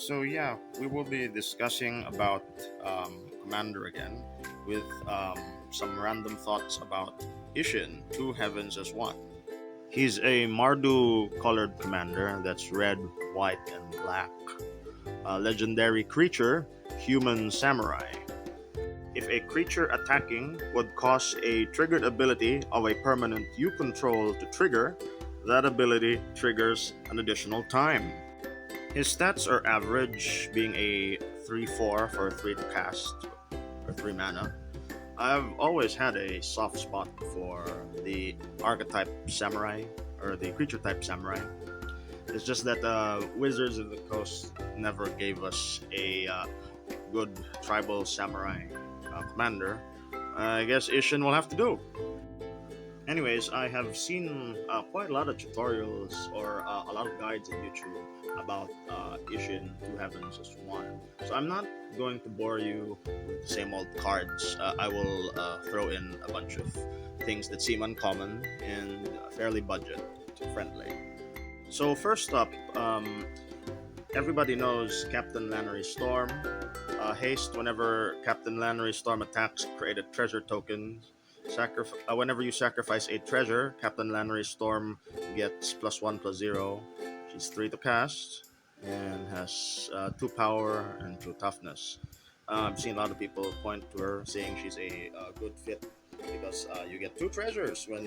So yeah, we will be discussing about Commander again with some random thoughts about Isshin, Two Heavens as One. He's a Mardu colored commander that's red, white, and black. A legendary creature, human samurai. If a creature attacking would cause a triggered ability of a permanent you control to trigger, that ability triggers an additional time. His stats are average, being a 3/4 for 3 to cast, or 3 mana. I've always had a soft spot for the archetype samurai, or the creature type samurai. It's just that Wizards of the Coast never gave us a good tribal samurai commander. I guess Ishin will have to do. Anyways, I have seen quite a lot of tutorials or a lot of guides on YouTube about Isshin Two Heavens as One. So I'm not going to bore you with the same old cards. I will throw in a bunch of things that seem uncommon and fairly budget friendly. So first up, everybody knows Captain Lannery Storm. Haste whenever Captain Lannery Storm attacks, create a treasure token. Whenever you sacrifice a treasure, Captain Lannery Storm gets +1/+0. She's 3 to cast and has 2 power and 2 toughness. I've seen a lot of people point to her, saying she's a good fit because you get 2 treasures when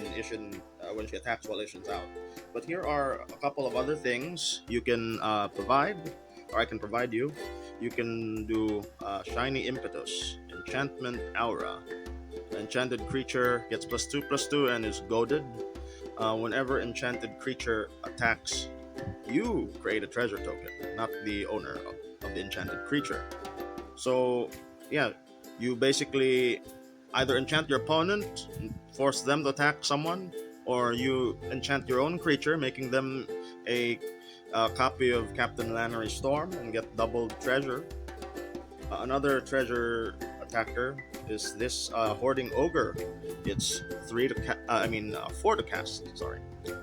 she attacks while Ishin's out. But here are a couple of other things you can provide, or I can provide you. You can do Shiny Impetus, Enchantment Aura. Enchanted creature gets +2/+2 and is goaded. Whenever enchanted creature attacks, you create a treasure token, not the owner of the enchanted creature. So, yeah, you basically either enchant your opponent and force them to attack someone, or you enchant your own creature, making them a copy of Captain Lannery Storm and get double treasure. Another treasure attacker is this Hoarding Ogre. It's 4 to cast. Sorry,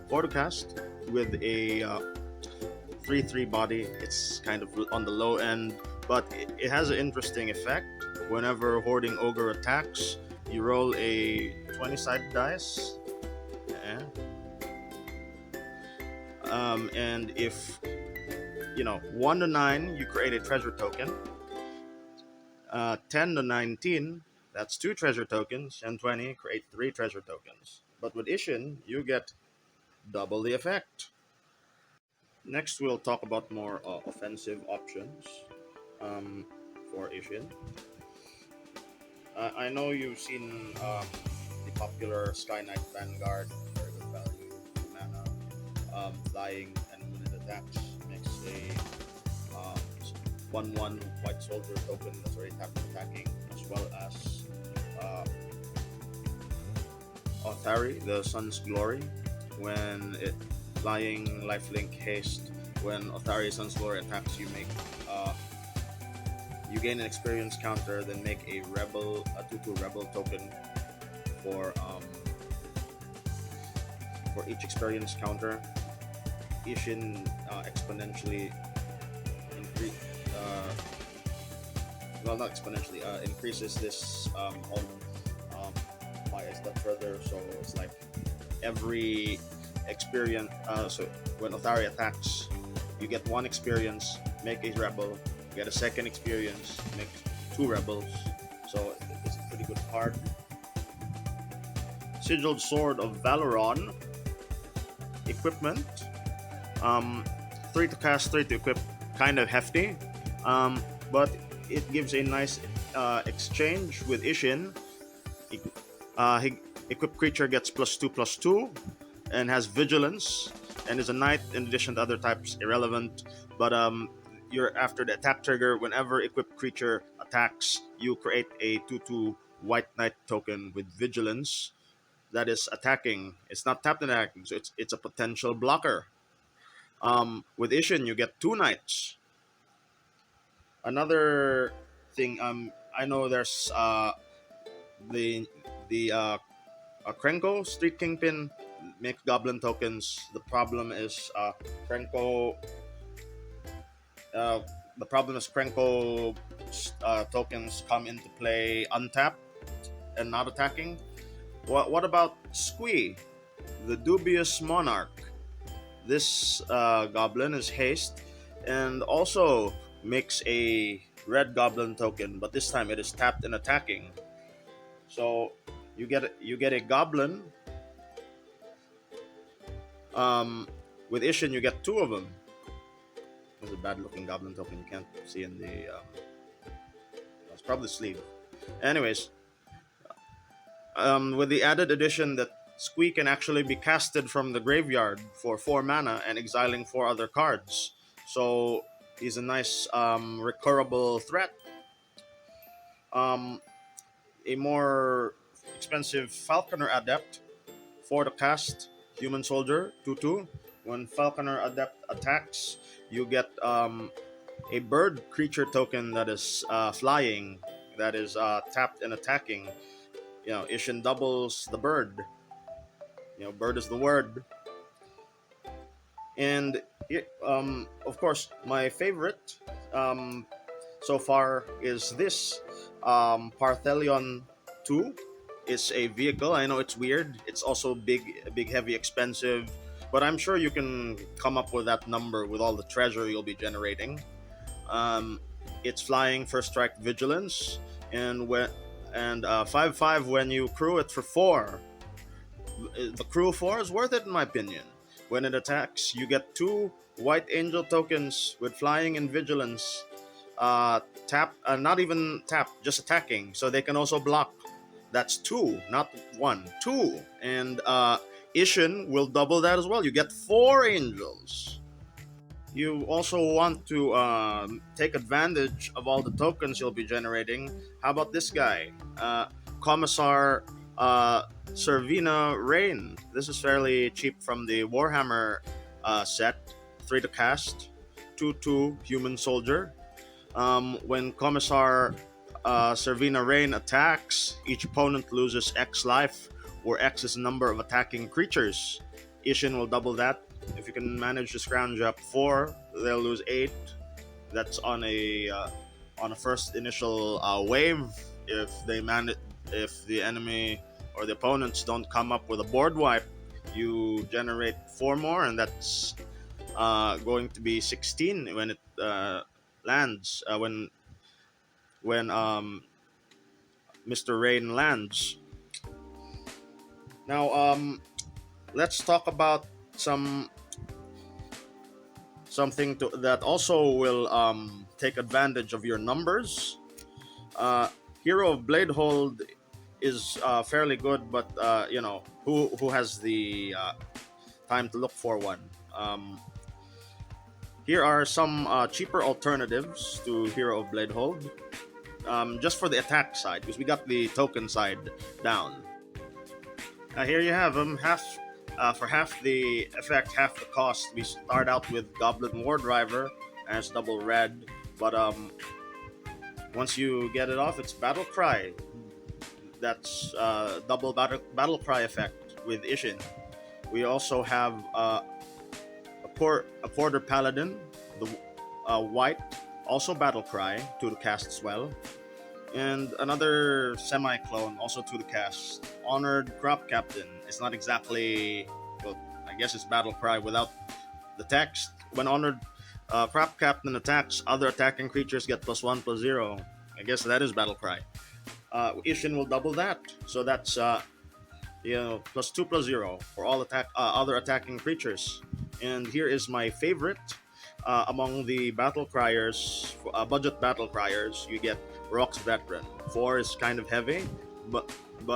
4 to cast with a 3/3 body. It's kind of on the low end, but it has an interesting effect. Whenever Hoarding Ogre attacks, you roll a 20-sided dice. Yeah. And if 1 to 9, you create a treasure token. 10 to 19, that's 2 treasure tokens, and 20 create 3 treasure tokens. But with Isshin, you get double the effect. Next, we'll talk about more offensive options um, for Isshin. I know you've seen the popular Sky Knight Vanguard, very good value, mana, flying, and when it attacks, makes a 1/1 white soldier token that's already attacking, as well as uh, Othari, the Sun's Glory, when it flying lifelink haste. When Othari Sun's Glory attacks, you gain an experience counter, then make a 2/2 rebel token for each experience counter. Isshin exponentially increase. Well, not exponentially, increases this by a step further. So it's like every experience. So when Othari attacks, you get 1 experience, make a rebel. You get a second experience, make 2 rebels. So it's a pretty good card. Sigiled Sword of Valoron. Equipment. 3 to cast, 3 to equip. Kind of hefty. But it gives a nice exchange with Isshin. Equipped creature gets +2/+2 and has vigilance and is a knight in addition to other types irrelevant. But you're after the attack trigger. Whenever equipped creature attacks, you create a 2/2 white knight token with vigilance that is attacking. It's not tapped and attacking, so it's a potential blocker. With Isshin, you get 2 knights. Another thing, I know there's the Krenko Street Kingpin makes goblin tokens. The problem is Krenko The problem is Krenko tokens come into play untapped and not attacking. What about Squee, the dubious monarch? This goblin is haste and also makes a red goblin token, but this time it is tapped and attacking. So you get a goblin. Um, with Isshin, you get two of them. It's a bad looking goblin token. You can't see in the. It's probably the sleeve. Anyways, with the added addition that Squeak can actually be casted from the graveyard for 4 mana and exiling 4 other cards. So he's a nice recurable threat. Um, a more expensive Falconer Adept for the cast, Human Soldier 2/2. When Falconer Adept attacks, you get a bird creature token that is flying, that is tapped and attacking. Ishin doubles the bird. Bird is the word. And of course, my favorite so far is this Parthelion 2. It's a vehicle. I know it's weird. It's also big, heavy, expensive. But I'm sure you can come up with that number with all the treasure you'll be generating. Um, it's flying, first strike, vigilance, and 5/5 when you crew it for 4. The crew 4 is worth it in my opinion. When it attacks, you get 2 white angel tokens with flying and vigilance. Tap, not even tap, just attacking, so they can also block. That's 2, not 1, 2. And Isshin will double that as well. You get 4 angels. You also want to take advantage of all the tokens you'll be generating. How about this guy? Commissar Servina Rain. This is fairly cheap from the Warhammer set. 3 to cast, 2/2 Human Soldier. When Commissar Servina Rain attacks, each opponent loses X life, where X is the number of attacking creatures. Isshin will double that. If you can manage to scrounge up 4, they'll lose 8. That's on a first initial wave. If the enemy or the opponents don't come up with a board wipe, you generate 4 more, and that's going to be 16 when it lands. When Mr. Rain lands. Now, let's talk about something that also will take advantage of your numbers. Hero of Bladehold is fairly good, but who has the time to look for one? Here are some cheaper alternatives to Hero of Bladehold, just for the attack side, because we got the token side down. Here you have them. For half the effect, half the cost. We start out with Goblin War Driver, and it's double red. But once you get it off, it's Battle Cry. That's double battle cry effect with Isshin. We also have a Porter Paladin, the white, also battle cry, 2 to cast as well. And another semi-clone, also 2 to cast. Honored Crop Captain. It's not exactly, well, I guess it's battle cry without the text. When Honored Crop Captain attacks, other attacking creatures get +1/+0. I guess that is battle cry. Isshin will double that, so that's +2/+0 for all other attacking creatures. And here is my favorite among the battle criers, budget battle criers. You get Rock's Veteran. 4 is kind of heavy, but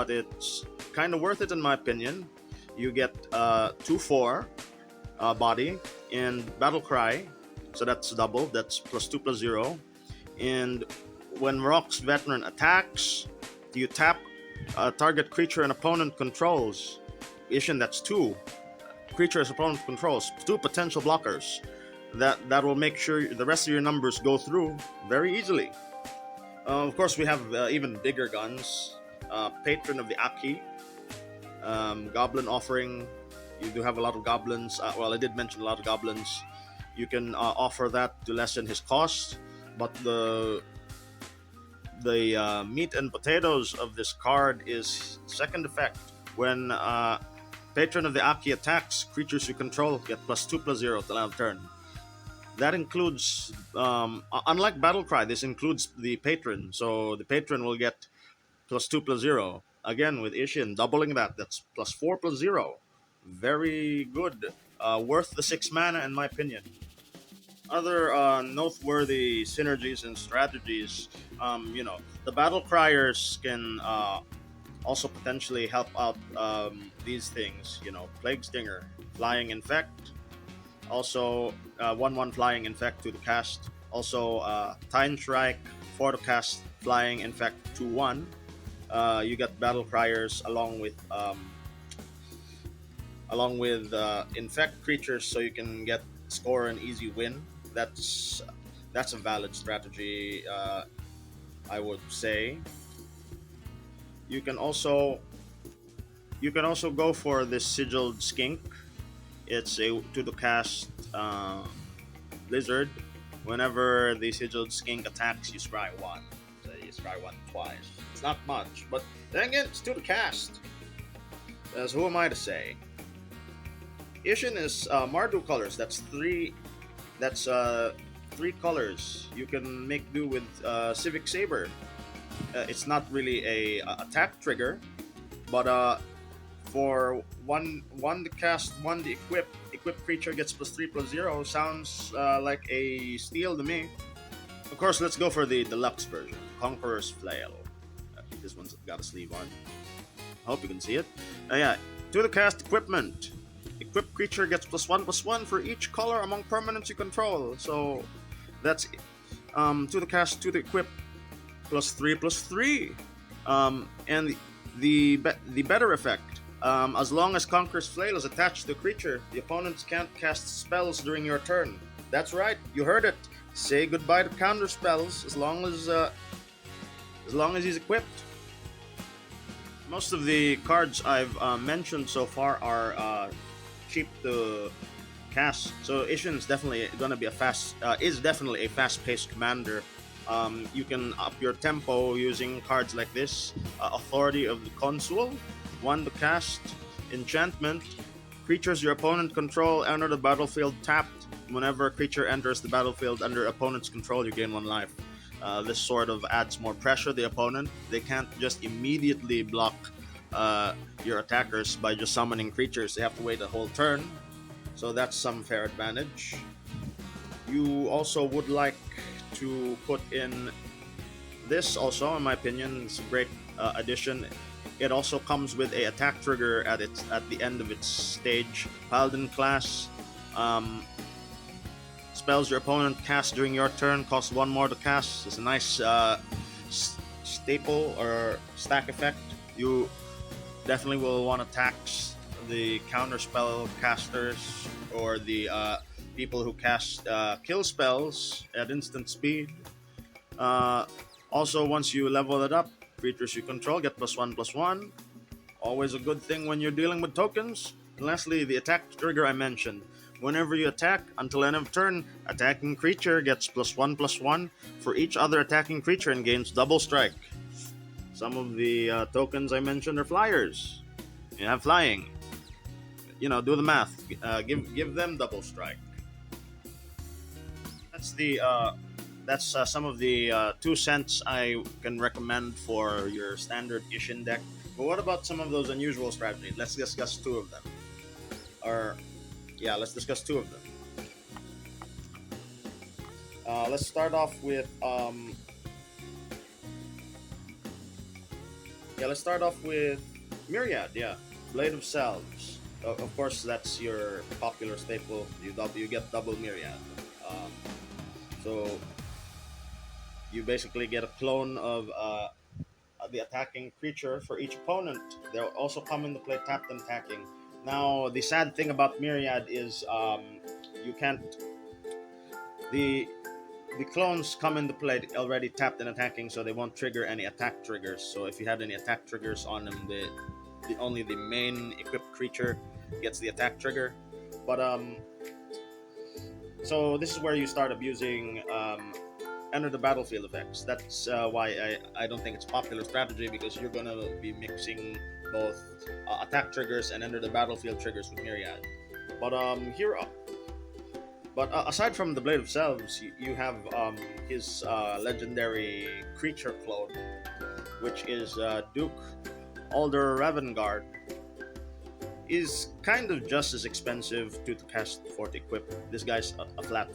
it's kind of worth it in my opinion. You get 2/4 body and battle cry, so that's double. That's +2/+0. And when Rock's Veteran attacks, you tap a target creature an opponent controls. Isshin, that's 2 creatures opponent controls, 2 potential blockers. That will make sure the rest of your numbers go through very easily. Of course, we have even bigger guns. Patron of the Aki, Goblin Offering. You do have a lot of goblins. I did mention a lot of goblins. You can offer that to lessen his cost. But the meat and potatoes of this card is second effect. When patron of the Aki attacks, creatures you control get +2/+0 till end of turn. That includes, unlike Battle Cry, this includes the patron. So the patron will get +2/+0. Again with Isshin, doubling that. That's +4/+0. Very good. Worth the 6 mana, in my opinion. Other noteworthy synergies and strategies, the battle criers can also potentially help out these things. Plague Stinger, Flying Infect, also 1/1 Flying Infect to the cast. Also Time Strike, 4 to cast, Flying Infect 2/1. You get battle criers along with infect creatures, so you can score an easy win. That's a valid strategy, I would say. You can also go for this Sigiled Skink. It's a to the cast lizard. Whenever the Sigiled Skink attacks, you scry one. So you scry one twice. It's not much, but then again, it's to the cast. As who am I to say? Isshin is Mardu colors. That's three. That's three colors. You can make do with Civic Saber. It's not really a attack trigger, but for one to cast, one to equip creature gets +3/+0. Sounds like a steal to me. Of course, let's go for the deluxe version, Conqueror's Flail. This one's got a sleeve on. I hope you can see it. Yeah, to the cast equipment. Equipped creature gets +1/+1 for each color among permanents you control. So that's to the cast, to the equip, +3/+3. And the better effect. As long as Conqueror's Flail is attached to the creature, the opponents can't cast spells during your turn. That's right, you heard it. Say goodbye to counter spells as long as he's equipped. Most of the cards I've mentioned so far are cheap to cast, so Isshin is definitely going to be definitely a fast-paced commander. You can up your tempo using cards like this: Authority of the Consul, 1 to cast, enchantment. Creatures your opponent control enter the battlefield tapped. Whenever a creature enters the battlefield under opponent's control, you gain 1 life. This sort of adds more pressure to the opponent. They can't just immediately block your attackers by just summoning creatures. They have to wait a whole turn, so that's some fair advantage. You also would like to put in this also, in my opinion. It's a great addition. It also comes with a attack trigger at the end of its stage. Paladin class. Spells your opponent casts during your turn cost 1 more to cast. It's a nice staple or stack effect. You definitely will want to tax the counter spell casters or the people who cast kill spells at instant speed. Also, once you level it up, creatures you control get +1/+1. Always a good thing when you're dealing with tokens. And lastly, the attack trigger I mentioned. Whenever you attack, until end of turn, attacking creature gets +1/+1 for each other attacking creature and gains double strike. Some of the tokens I mentioned are flyers. You have flying. Do the math. Give them double strike. That's some of the 2 cents I can recommend for your standard Isshin deck. But what about some of those unusual strategies? Let's discuss 2 of them. Let's discuss 2 of them. Let's start off with Myriad. Yeah, Blade of Salves. Of course, that's your popular staple. You get double Myriad. So you basically get a clone of the attacking creature for each opponent. They'll also come into play tapped and attacking. Now, the sad thing about Myriad is you can't. The clones come into play already tapped and attacking, so they won't trigger any attack triggers. So if you had any attack triggers on them, only the main equipped creature gets the attack trigger. But so this is where you start abusing enter the battlefield effects. That's why I don't think it's popular strategy, because you're gonna be mixing both attack triggers and enter the battlefield triggers with Myriad. But aside from the Blade of Selves, you have his legendary creature clone, which is Duke Alder Ravengard. Is kind of just as expensive to cast for to equip. This guy's a flat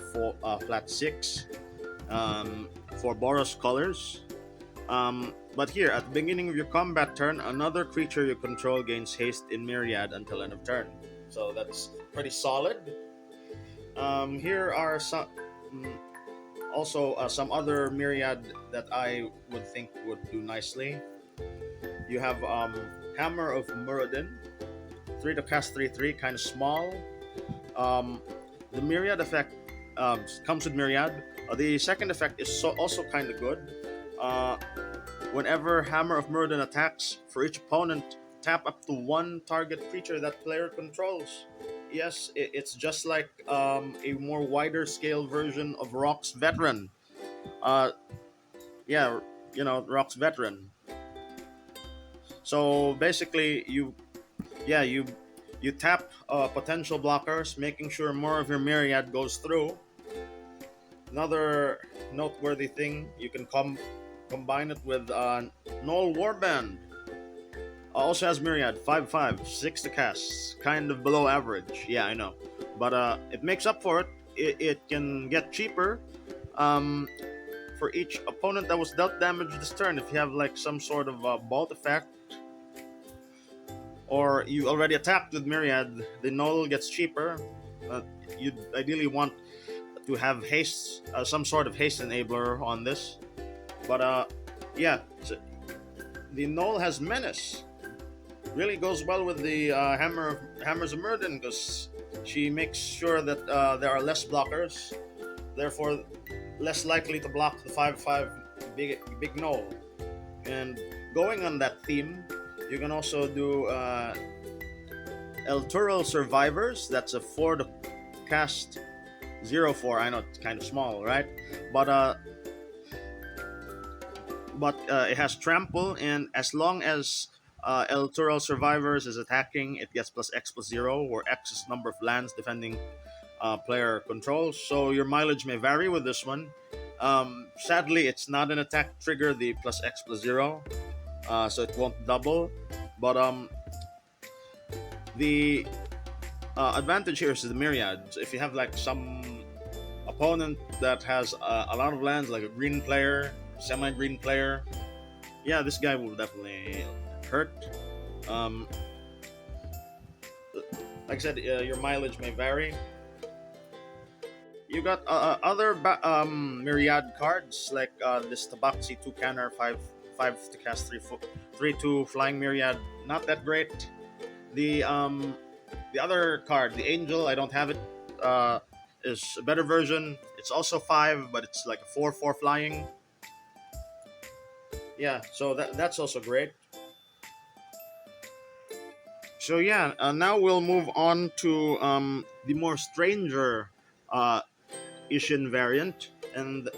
6 for Boros colors. But here, at the beginning of your combat turn, another creature you control gains haste in Myriad until end of turn. So that's pretty solid. Here are also some other Myriad that I would think would do nicely. You have Hammer of Muradin, 3 to cast 3/3, kind of small. The Myriad effect comes with Myriad. The second effect is also kind of good. Whenever Hammer of Muradin attacks, for each opponent, tap up to one target creature that player controls. Yes, it's just like a more wider scale version of Rock's Veteran. Uh, yeah, Rock's Veteran. So basically, you tap potential blockers, making sure more of your Myriad goes through. Another noteworthy thing, you can combine it with Null Warband. Also has Myriad, 5/5, 6 to cast. Kind of below average. Yeah, I know. But it makes up for it. It can get cheaper for each opponent that was dealt damage this turn. If you have like some sort of bolt effect, or you already attacked with Myriad, the Null gets cheaper. You ideally want to have haste, some sort of haste enabler on this. But yeah, so the Null has Menace. Really goes well with the Hammers of Murden, because she makes sure that there are less blockers, therefore less likely to block the 5/5 big Null. And going on that theme, you can also do Eltural Survivors. That's a 4 to cast 0/4. I know it's kind of small, right? But it has trample, and as long as Eltural Survivors is attacking, it gets +X+0, or X is number of lands defending player controls. So your mileage may vary with this one. Sadly, it's not an attack trigger, the +X+0, so it won't double. But the advantage here is the Myriad. So if you have like some opponent that has a lot of lands, like a green player, semi-green player, yeah, this guy will definitely hurt. Like I said, your mileage may vary. You got other Myriad cards, like this Tabaxi 2 canner, 5 to cast 3/2 flying Myriad. Not that great. The other card, the Angel, I don't have it. Is a better version. It's also 5, but it's like a 4/4 flying. Yeah, so that's also great. So yeah, now we'll move on to the more stranger Isshin variant, and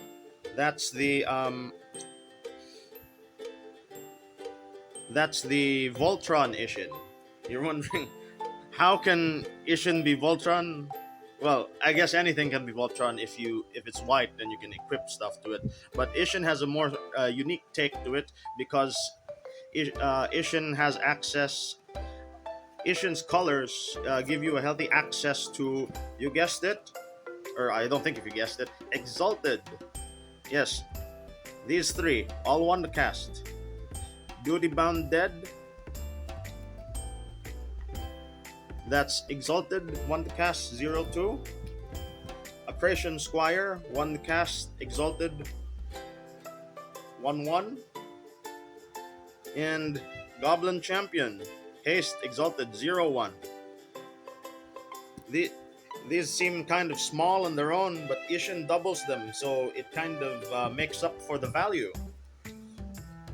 that's the Voltron Isshin. You're wondering, how can Isshin be Voltron? Well, I guess anything can be Voltron if it's white, then you can equip stuff to it. But Isshin has a more unique take to it, because Isshin has access. Isshin's colors give you a healthy access to, you guessed it, or I don't think if you guessed it, Exalted. Yes, these 3, all 1 to cast. Duty Bound Dead. That's Exalted, 1 to cast, 0/2. Accretion Squire, 1 to cast, Exalted, 1/1. And Goblin Champion, haste, Exalted, 0/1. These seem kind of small on their own, but Isshin doubles them, so it kind of makes up for the value.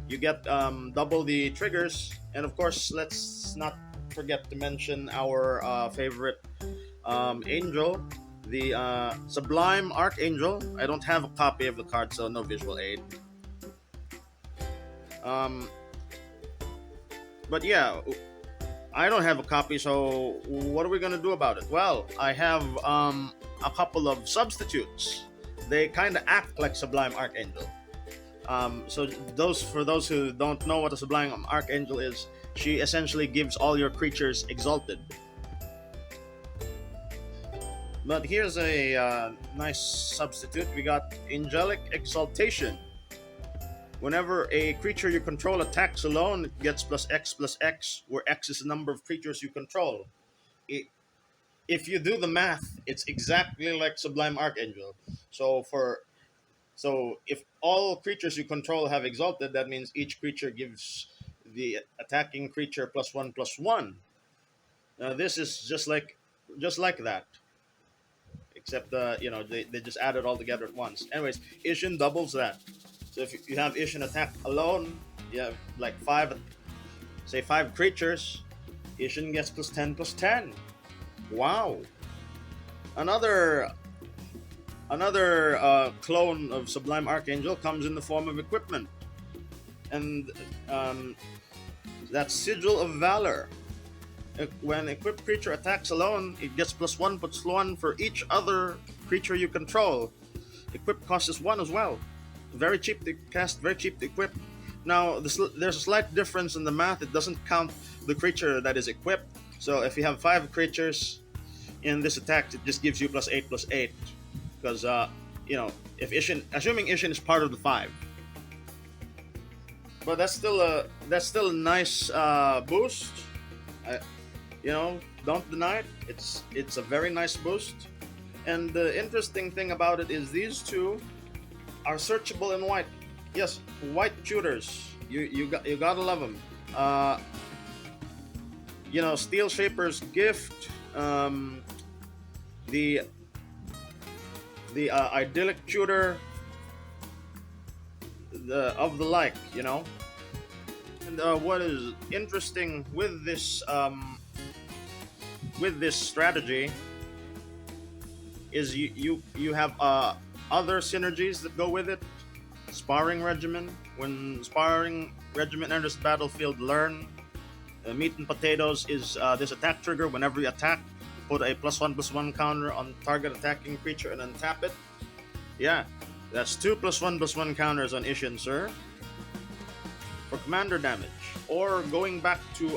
You get double the triggers, and of course, let's not forget to mention our favorite Angel. The Sublime Archangel. I don't have a copy of the card, so no visual aid. Um, but yeah, I don't have a copy, so what are we gonna do about it? Well, I have a couple of substitutes. They kind of act like Sublime Archangel. So those for those who don't know what a Sublime Archangel is, she essentially gives all your creatures exalted. But here's a nice substitute. We got Angelic Exaltation. Whenever a creature you control attacks alone, it gets plus X, where X is the number of creatures you control. I if you do the math, it's exactly like Sublime Archangel. So for if all creatures you control have exalted, that means each creature gives the attacking creature plus one. Now this is just like that, except they just add it all together at once. Anyways, Isshin doubles that. So if you have Isshin attack alone, you have like five creatures. Isshin gets plus 10. Wow. Another clone of Sublime Archangel comes in the form of equipment, and that's Sigil of Valor. When equipped creature attacks alone, it gets plus one for each other creature you control. Equip cost is one as well. Very cheap to cast, very cheap to equip. Now, there's a slight difference in the math. It doesn't count the creature that is equipped. So if you have five creatures in this attack, it just gives you plus 8. Because, if assuming Isshin is part of the five. But that's still a nice boost. I, don't deny it. It's a very nice boost. And the interesting thing about it is these two are searchable in white. Yes, white tutors. You gotta love them. Steel Shaper's Gift. The idyllic tutor. Of the like. And what is interesting with this strategy is you have other synergies that go with it. Sparring regimen. When sparring regimen enters the battlefield, learn. Meat and potatoes is this attack trigger. Whenever you attack, put a +1/+1 counter on target attacking creature and then tap it. Yeah, that's two +1/+1 counters on Isshin, sir. For commander damage. Or going back to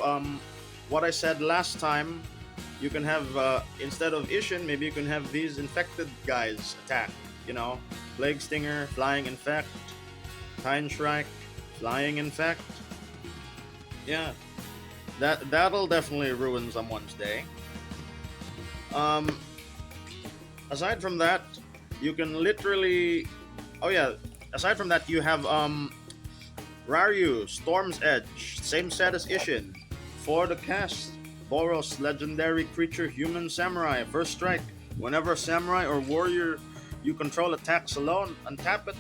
what I said last time, you can have instead of Isshin, maybe you can have these infected guys attack. Plague Stinger, Flying Infect, Time Shrike, Flying Infect. Yeah, that'll definitely ruin someone's day. Aside from that, you can literally. Oh yeah. Aside from that, you have Raryu, Storm's Edge, same set as Isshin. For the cast, Boros, legendary creature, human samurai, first strike. Whenever a samurai or warrior you control attacks alone, untap it.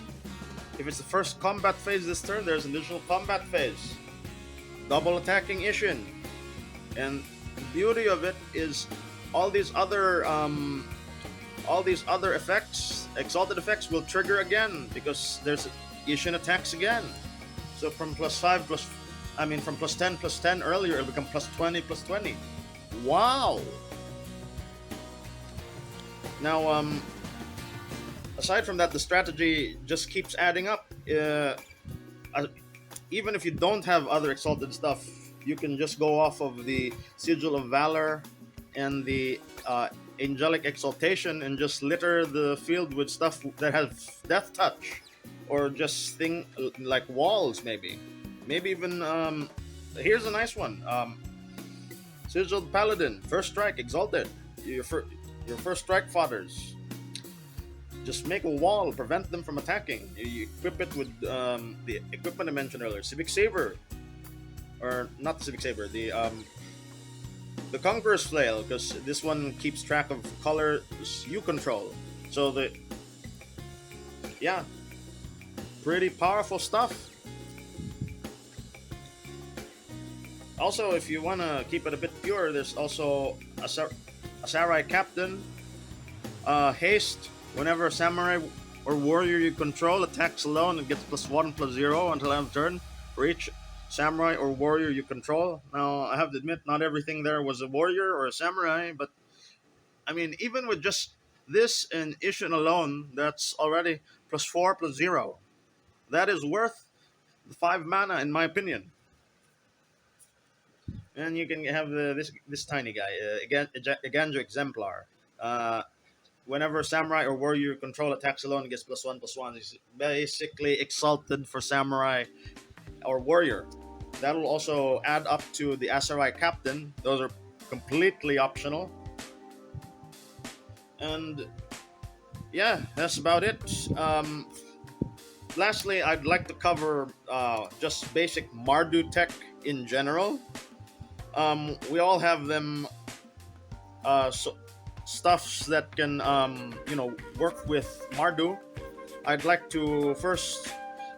If it's the first combat phase this turn, there's an additional combat phase. Double attacking Isshin. And the beauty of it is all these other effects, exalted effects, will trigger again because there's Isshin attacks again. So from from +10/+10 earlier, it'll become +20/+20. Wow! Now, aside from that, the strategy just keeps adding up. Even if you don't have other exalted stuff, you can just go off of the Sigil of Valor and the Angelic Exaltation and just litter the field with stuff that has Death Touch. Or just like walls, maybe even here's a nice one. Sigiled Paladin, first strike, exalted. Your first strike fodders. Just make a wall, prevent them from attacking. You equip it with the equipment I mentioned earlier, Civic Saber, or not the Civic Saber, the Conqueror's Flail, because this one keeps track of colors you control. So pretty powerful stuff. Also, if you want to keep it a bit pure, there's also a Samurai Captain, Haste. Whenever a samurai or warrior you control attacks alone, it gets +1/+0 until end of turn for each samurai or warrior you control. Now, I have to admit, not everything there was a warrior or a samurai, but I mean, even with just this and Isshin alone, that's already +4/+0. That is worth the 5 mana, in my opinion. And you can have this tiny guy, again, Ganjo Exemplar. Uh, Whenever samurai or warrior you control attacks alone, it gets +1/+1. He's basically exalted for samurai or warrior. That'll also add up to the Asarai captain. Those are completely optional. And yeah, that's about it. Lastly, I'd like to cover just basic Mardu tech in general. We all have them, so stuffs that can work with Mardu. I'd like to first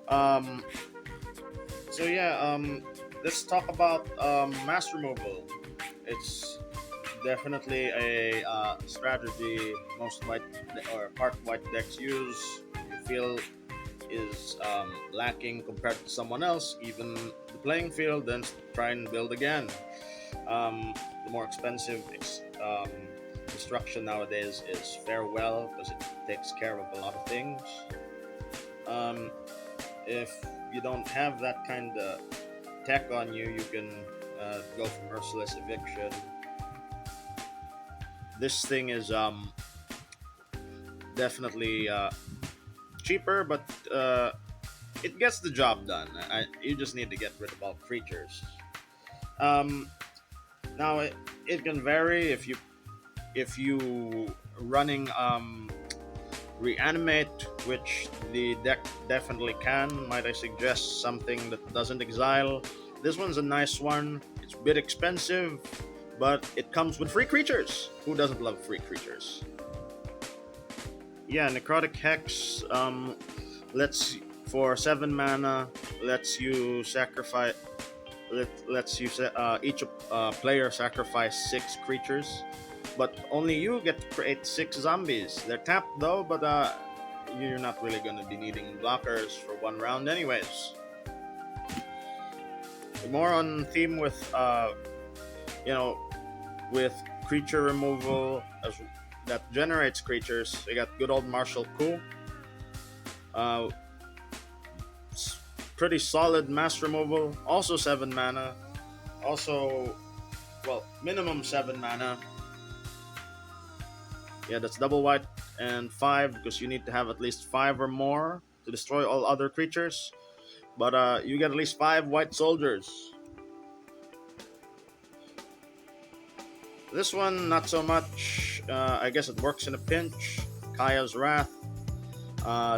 um, so yeah let's talk about mass removal. It's definitely a strategy most white or part white decks use. You feel is lacking compared to someone else, even the playing field, then try and build again. The more expensive construction nowadays is Farewell because it takes care of a lot of things. Um, if you don't have that kind of tech on you, you can go for Merciless Eviction. This thing is definitely cheaper, but it gets the job done. You just need to get rid of all creatures. Um, Now it can vary if you running reanimate, which the deck definitely can. Might I suggest something that doesn't exile? This one's a nice one. It's a bit expensive, but it comes with free creatures. Who doesn't love free creatures? Yeah, Necrotic Hex. Let's for 7 mana. Lets you sacrifice. Lets you each player sacrifice 6 creatures, but only you get to create 6 zombies. They're tapped though, but you're not really going to be needing blockers for 1 round, anyways. More on theme with you know with creature removal that generates creatures. We got good old Martial Coup. Uh, Pretty solid mass removal. Also 7 mana. Also, well, minimum 7 mana. Yeah, that's double white and 5 because you need to have at least 5 or more to destroy all other creatures. But you get at least 5 white soldiers. This one, not so much. I guess it works in a pinch. Kaya's Wrath.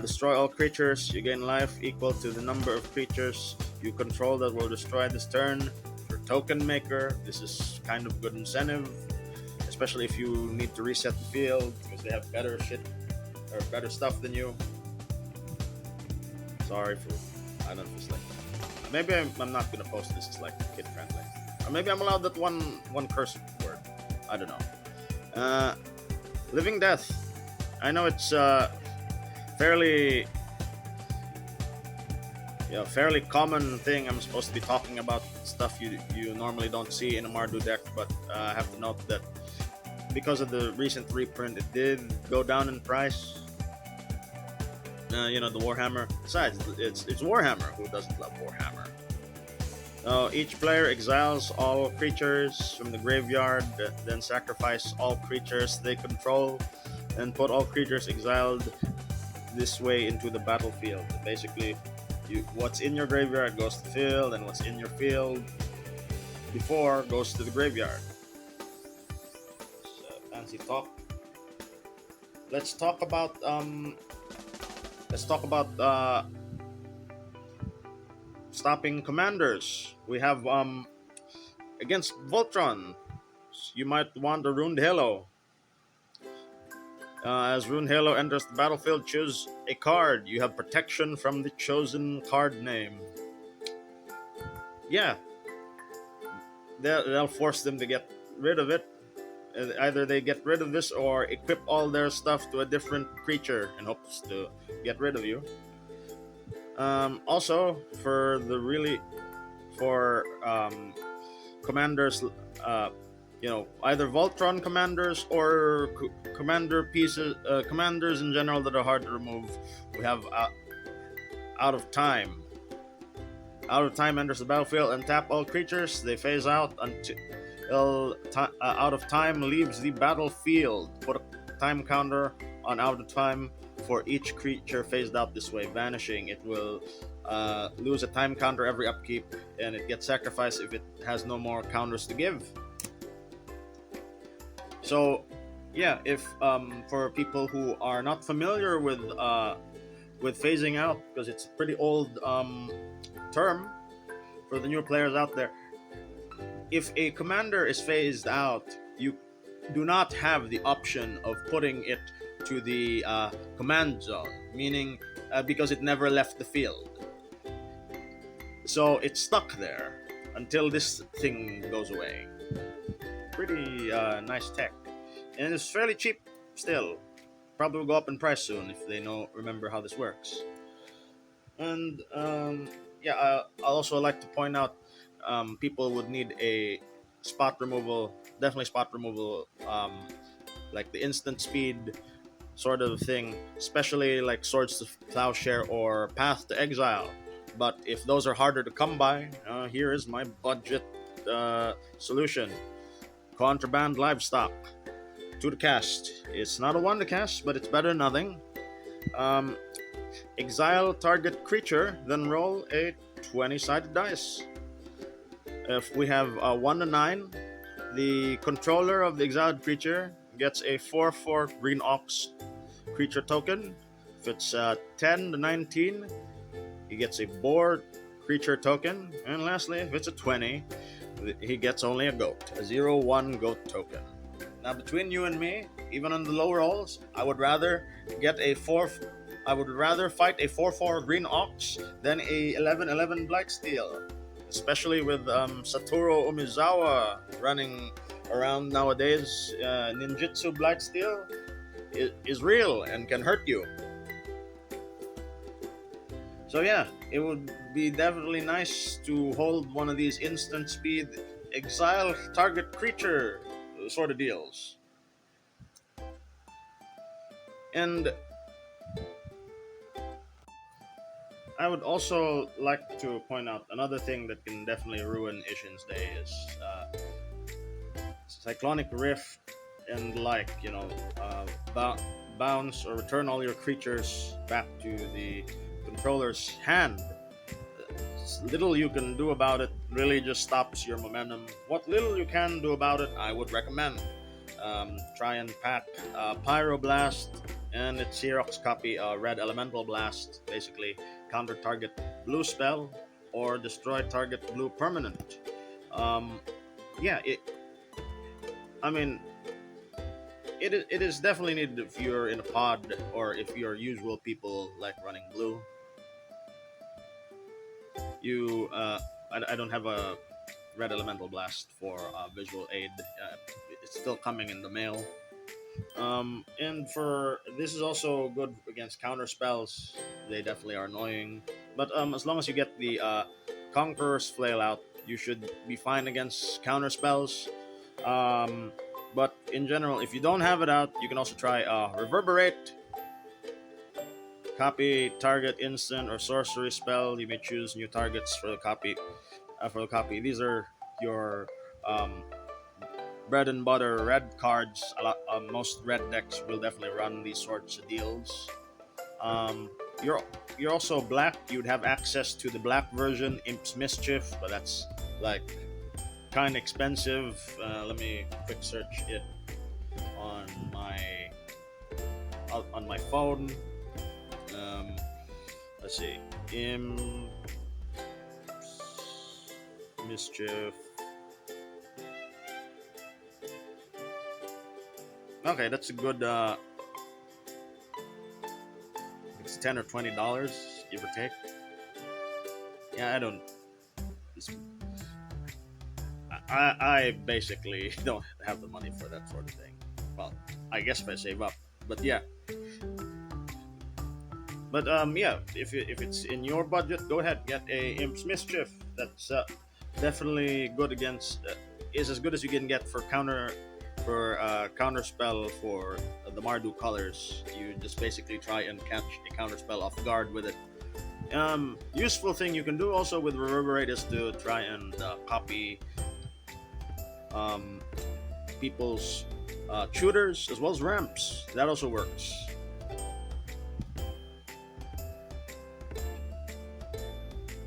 Destroy all creatures. You gain life equal to the number of creatures you control that will destroy this turn. For Token Maker, this is kind of good incentive, especially if you need to reset the field because they have better shit or better stuff than you. Sorry for I don't know if it's like that. Maybe I'm not gonna post this. It's like kid friendly, or maybe I'm allowed that one curse word. I don't know. Living Death. I know it's fairly fairly common thing. I'm supposed to be talking about stuff you normally don't see in a Mardu deck, but I have to note that because of the recent reprint, it did go down in price. The Warhammer. Besides, it's Warhammer. Who doesn't love Warhammer? Each player exiles all creatures from the graveyard, then sacrifice all creatures they control, and put all creatures exiled this way into the battlefield. Basically, what's in your graveyard goes to the field, and what's in your field before goes to the graveyard. Fancy talk. Let's talk about stopping commanders. We have against Voltron. You might want a Ruined Halo. As Rune Halo enters the battlefield, choose a card. You have protection from the chosen card name. Yeah, they'll force them to get rid of it. Either they get rid of this or equip all their stuff to a different creature in hopes to get rid of you. Also, for the really for commanders, either Voltron commanders or commander pieces, commanders in general that are hard to remove. We have out of time. Out of time enters the battlefield and tap all creatures. They phase out until out of time leaves the battlefield. Put a time counter on out of time for each creature phased out this way. Vanishing, it will lose a time counter every upkeep, and it gets sacrificed if it has no more counters to give. So, yeah, if for people who are not familiar with phasing out, because it's a pretty old term for the new players out there, if a commander is phased out, you do not have the option of putting it to the command zone, meaning because it never left the field. So it's stuck there until this thing goes away. Pretty nice tech, and it's fairly cheap still. Probably will go up in price soon if they remember how this works. And I'll also like to point out people would need a spot removal, definitely spot removal, like the instant speed sort of thing, especially like Swords to Plowshare or Path to Exile. But if those are harder to come by, here is my budget solution. Contraband Livestock. 2 to cast. It's not a 1 to cast, but it's better than nothing. Exile target creature, then roll a 20-sided dice. If we have 1 to 9, the controller of the exiled creature gets a 4/4 green ox creature token. If it's 10 to 19, he gets a boar creature token. And lastly, if it's a 20, he gets only a goat, a 0/1 goat token. Now, between you and me, even on the low rolls, I would rather fight a 4/4 green ox than a 11/11 Blightsteel, especially with Satoru Umizawa running around nowadays. Ninjutsu Blightsteel is real and can hurt you. So yeah, it would be definitely nice to hold one of these instant speed exile target creature sort of deals. And I would also like to point out another thing that can definitely ruin Isshin's day is Cyclonic Rift and bounce or return all your creatures back to the controller's hand. Little you can do about it really just stops your momentum. What little you can do about it, I would recommend. Try and pack Pyroblast and its Xerox copy, Red Elemental Blast, basically counter target blue spell or destroy target blue permanent. Yeah, it is definitely needed if you're in a pod or if you're usual people like running blue. I don't have a Red Elemental Blast for visual aid. It's still coming in the mail. And for this is also good against counter spells. They definitely are annoying, but as long as you get the Conqueror's Flail out, you should be fine against counter spells. But in general, if you don't have it out, you can also try Reverberate. Copy target instant or sorcery spell. You may choose new targets for the copy. These are your bread and butter red cards. Most red decks will definitely run these sorts of deals. You're also black. You'd have access to the black version, Imp's Mischief, but that's like kind of expensive. Let me quick search it on my phone. Let's see. Mischief. Okay, that's a good. It's $10 or $20, give or take. Yeah, I basically don't have the money for that sort of thing. Well, I guess if I save up, but yeah, yeah, if it's in your budget, go ahead, get a Imp's Mischief. That's definitely good against. Is as good as you can get for counter spell for the Mardu colors. You just basically try and catch a counter spell off guard with it. Useful thing you can do also with Reverberate is to try and copy um, people's tutors as well as ramps. That also works.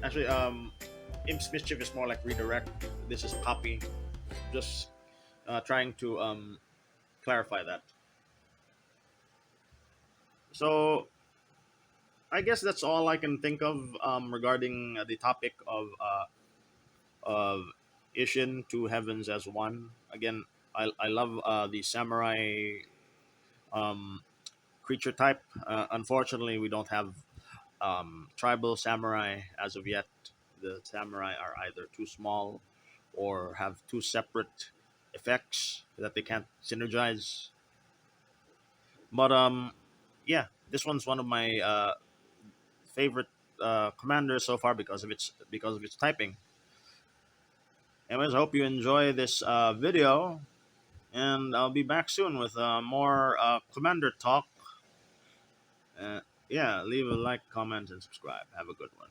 Actually, Imp's Mischief is more like redirect. This is copy. Just trying to clarify that. So I guess that's all I can think of regarding the topic of Isshin, Two Heavens as One. Again, I love the samurai um, creature type. Unfortunately, we don't have tribal samurai as of yet. The samurai are either too small or have two separate effects that they can't synergize. But yeah, this one's one of my favorite commanders so far because of its typing. Anyways, I hope you enjoy this video, and I'll be back soon with more commander talk. Uh, yeah, leave a like, comment, and subscribe. Have a good one.